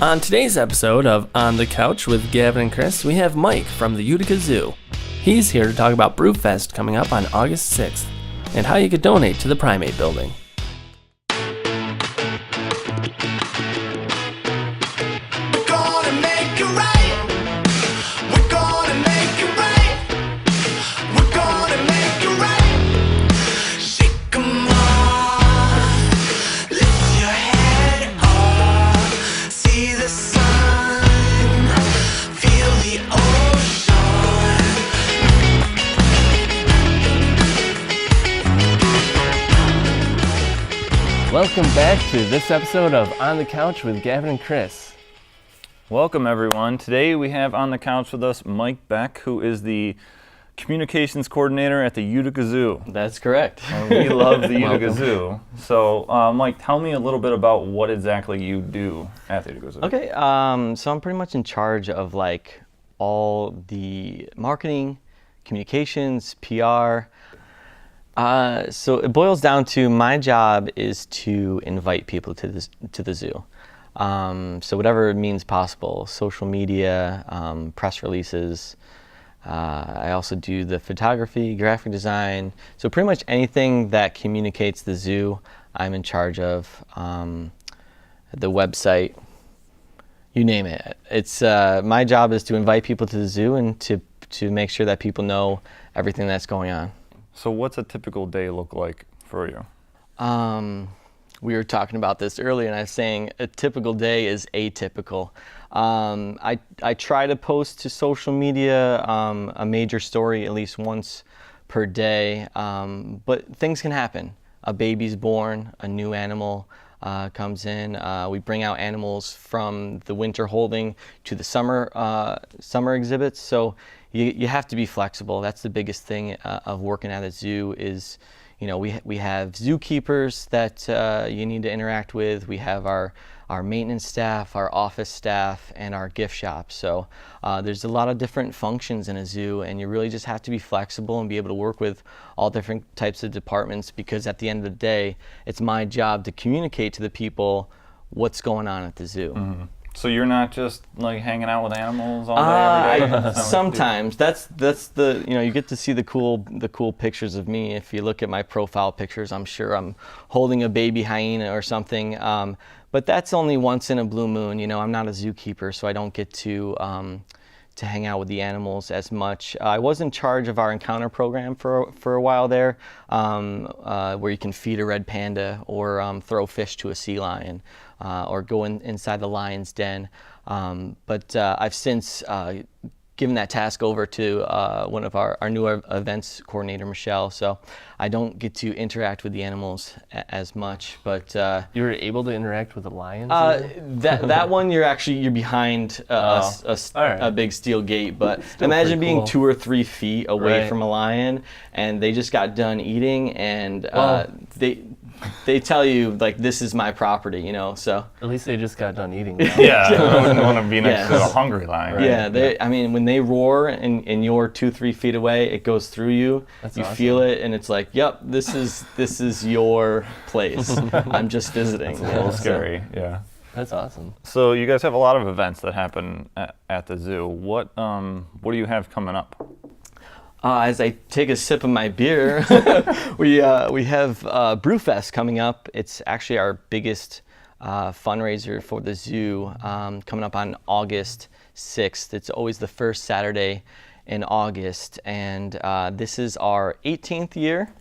On today's episode of On the Couch with Gavin and Chris, we have Mike from the Utica Zoo. He's here to talk about Brewfest coming up on August 6th and how you could donate to the Primate Building. Welcome back to this episode of On the Couch with Gavin and Chris. Welcome everyone. Today we have on the couch with us Mike Beck, who is the communications coordinator at the Utica Zoo. That's correct. We love the Utica Zoo. So Mike, tell me a little bit about what exactly you do at the Utica Zoo. Okay, so I'm pretty much in charge of like all the marketing, communications, PR. So it boils down to my job is to invite people to the zoo. So whatever means possible, social media, press releases. I also do the photography, graphic design. So pretty much anything that communicates the zoo, I'm in charge of. The website, you name it. It's my job is to invite people to the zoo and to make sure that people know everything that's going on. So what's a typical day look like for you? We were talking about this earlier, and I was saying a typical day is atypical. I try to post to social media a major story at least once per day, but things can happen. A baby's born, a new animal comes in. We bring out animals from the winter holding to the summer exhibits. So you have to be flexible. That's the biggest thing of working at a zoo is, you know, we have zookeepers that you need to interact with. We have our maintenance staff, our office staff, and our gift shop. So there's a lot of different functions in a zoo, and you really just have to be flexible and be able to work with all different types of departments, because at the end of the day, it's my job to communicate to the people what's going on at the zoo. Mm-hmm. So you're not just like hanging out with animals all day, every day? Sometimes. That's the, you know, you get to see the cool pictures of me. If you look at my profile pictures, I'm sure I'm holding a baby hyena or something. But that's only once in a blue moon. You know, I'm not a zookeeper, so I don't get to hang out with the animals as much. I was in charge of our encounter program for a while there, where you can feed a red panda or throw fish to a sea lion. Or go inside the lion's den. But I've since given that task over to one of our newer events coordinator, Michelle. So I don't get to interact with the animals as much. But You were able to interact with the lions? that one you're behind a big steel gate. But imagine being cool. 2 or 3 feet away from a lion, and they just got done eating, and they tell you, like, this is my property, you know, so. At least they just got done eating. Yeah, I wouldn't want to be next to a hungry lion, right? Yeah, I mean, when they roar and you're 2-3 feet away, it goes through you. That's you awesome. feel it, and it's like, yep, this is your place. I'm just visiting. It's a little scary, yeah. That's awesome. So you guys have a lot of events that happen at the zoo. What do you have coming up? As I take a sip of my beer, we have Brewfest coming up. It's actually our biggest fundraiser for the zoo, coming up on August 6th. It's always the first Saturday in August, and this is our 18th year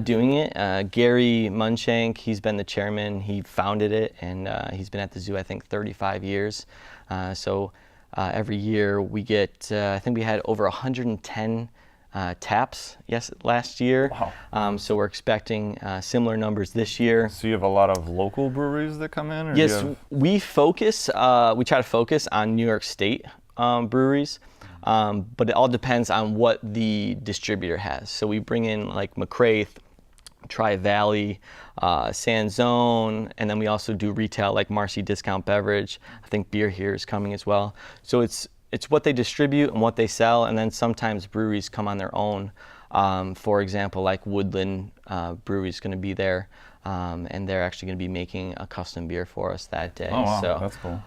doing it. Gary Munshank, he's been the chairman. He founded it, and he's been at the zoo, I think, 35 years. So every year we get, I think we had over 110 taps last year. Wow. So we're expecting similar numbers this year. So you have a lot of local breweries that come in? Or yes, we try to focus on New York State breweries, but it all depends on what the distributor has. So we bring in like McCraith, Tri-Valley, Sanzone, and then we also do retail like Marcy Discount Beverage. I think Beer Here is coming as well. So it's what they distribute and what they sell, and then sometimes breweries come on their own. For example, like Woodland Brewery is going to be there and they're actually going to be making a custom beer for us that day. Oh, wow, So, that's cool.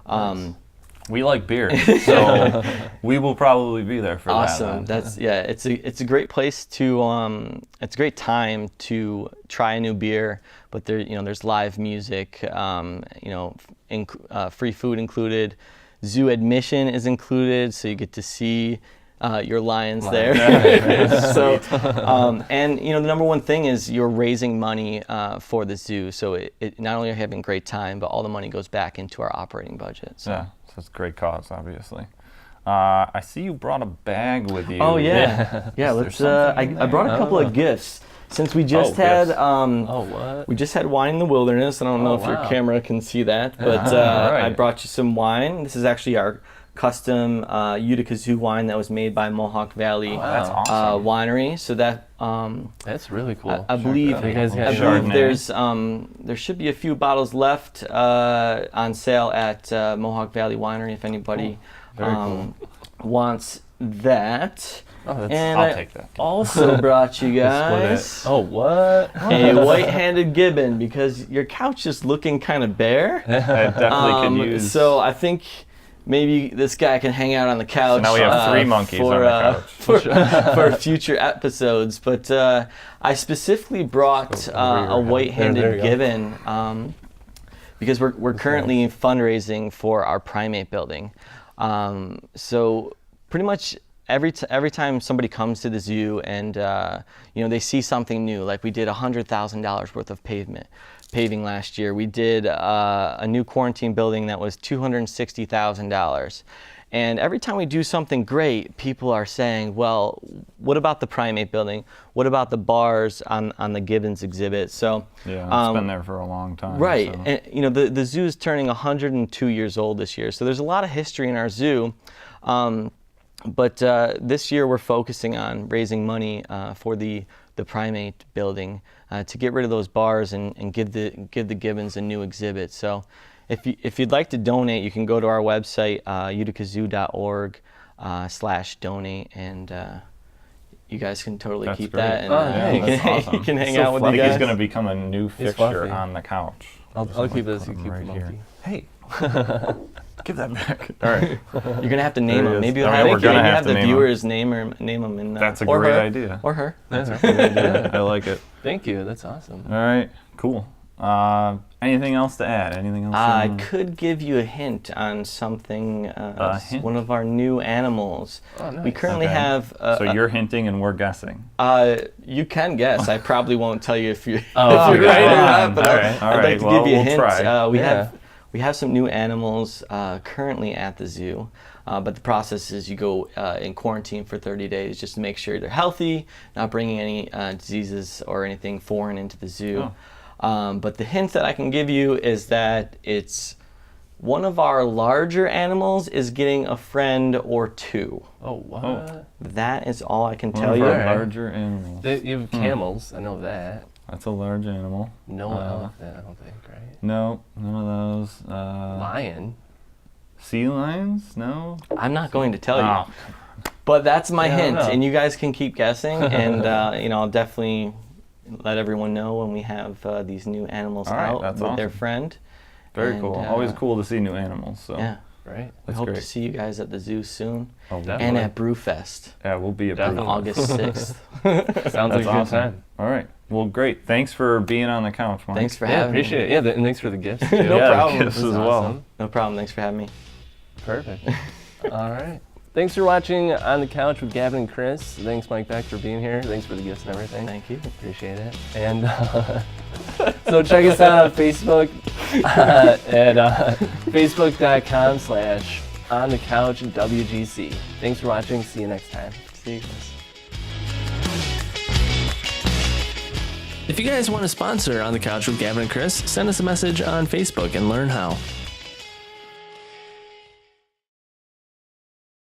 We like beer, so we will probably be there for awesome. that. That's it's a great place to it's a great time to try a new beer. But there's live music, free food included, zoo admission is included, so you get to see your lions there. So, and the number one thing is you're raising money for the zoo. So it not only are you having a great time, but all the money goes back into our operating budget. So. Yeah, so it's a great cause, obviously. I see you brought a bag with you. Oh yeah, yeah. Let's. I brought a couple of gifts. Since we just had, we just had wine in the wilderness. I don't know if your camera can see that, but right. I brought you some wine. This is actually our custom Utica Zoo wine that was made by Mohawk Valley That's awesome. Winery. So that's really cool. I believe there's there should be a few bottles left on sale at Mohawk Valley Winery if anybody wants that. And I'll take that. Also brought you guys Oh, what? a white-handed gibbon because your couch is looking kind of bare. I definitely could use. So I think maybe this guy can hang out on the couch. So now we have 3 monkeys on the couch. For future episodes. But I specifically brought a white-handed gibbon because we're currently fundraising for our primate building. So pretty much every time somebody comes to the zoo and they see something new, like we did $100,000 worth of paving last year. We did a new quarantine building that was $260,000. And every time we do something great, people are saying, well, what about the primate building? What about the bars on the Gibbons exhibit? So yeah, it's been there for a long time. Right. So. And the zoo is turning 102 years old this year. So there's a lot of history in our zoo. But this year we're focusing on raising money for the primate building to get rid of those bars and give the gibbons a new exhibit. So if you'd like to donate, you can go to our website, uticazoo.org/donate, and you guys can totally keep great. that. And That's awesome. you can hang so out with funny. you guys. He's going to become a new fixture on the couch. I'll keep this. You Put him keep right the here. monkey. Hey, give that back. All right. You're gonna have to name There he them. is. Maybe I mean, we're maybe gonna have have to the name 'em. viewers name them in. That's a or great her, idea. Or her. That's a good idea. I like it. Thank you. That's awesome. All right. Cool. Anything else to add? Anything else? I could give you a hint on something. Hint? One of our new animals. Oh, nice. We currently Okay. have. So you're hinting and we're guessing. You can guess. I probably won't tell you if you're, Oh, if you're okay. right or not. But All right. I'd like to Well, give you a we'll hint. try. We have some new animals currently at the zoo. But the process is you go in quarantine for 30 days just to make sure they're healthy, not bringing any diseases or anything foreign into the zoo. But the hint that I can give you is that it's one of our larger animals is getting a friend or two. Oh, what? Oh. That is all I can One tell of you. our larger animals. You have camels. I know that. That's a large animal. No elephant, I don't think, right? No, none of those. Lion. Sea lions? No. I'm not going to tell you. Oh. But that's my Yeah, I don't hint, know. and you guys can keep guessing, and I'll definitely let everyone know when we have these new animals All right, out that's with their awesome. friend. Very And, cool. Always cool to see new animals. So Yeah, Right. we that's hope great. to see you guys at the zoo soon, Oh, Definitely. and at Brewfest yeah, we'll be at on Definitely. August 6th. Sounds like a good awesome. time. All right. Well, great. Thanks for being on the couch, Mike. Thanks for Yeah, having appreciate me. it. Yeah, and thanks for the gifts. Too. No Yeah, problem. gifts This as is well. awesome. No problem. Thanks for having me. Perfect. All right. Thanks for watching On the Couch with Gavin and Chris. Thanks, Mike Beck, for being here. Thanks for the gifts and everything. Thank you. Appreciate it. And so check us out on Facebook at facebook.com/onthecouchwgc. Thanks for watching. See you next time. See you guys. If you guys want to sponsor On the Couch with Gavin and Chris, send us a message on Facebook and learn how.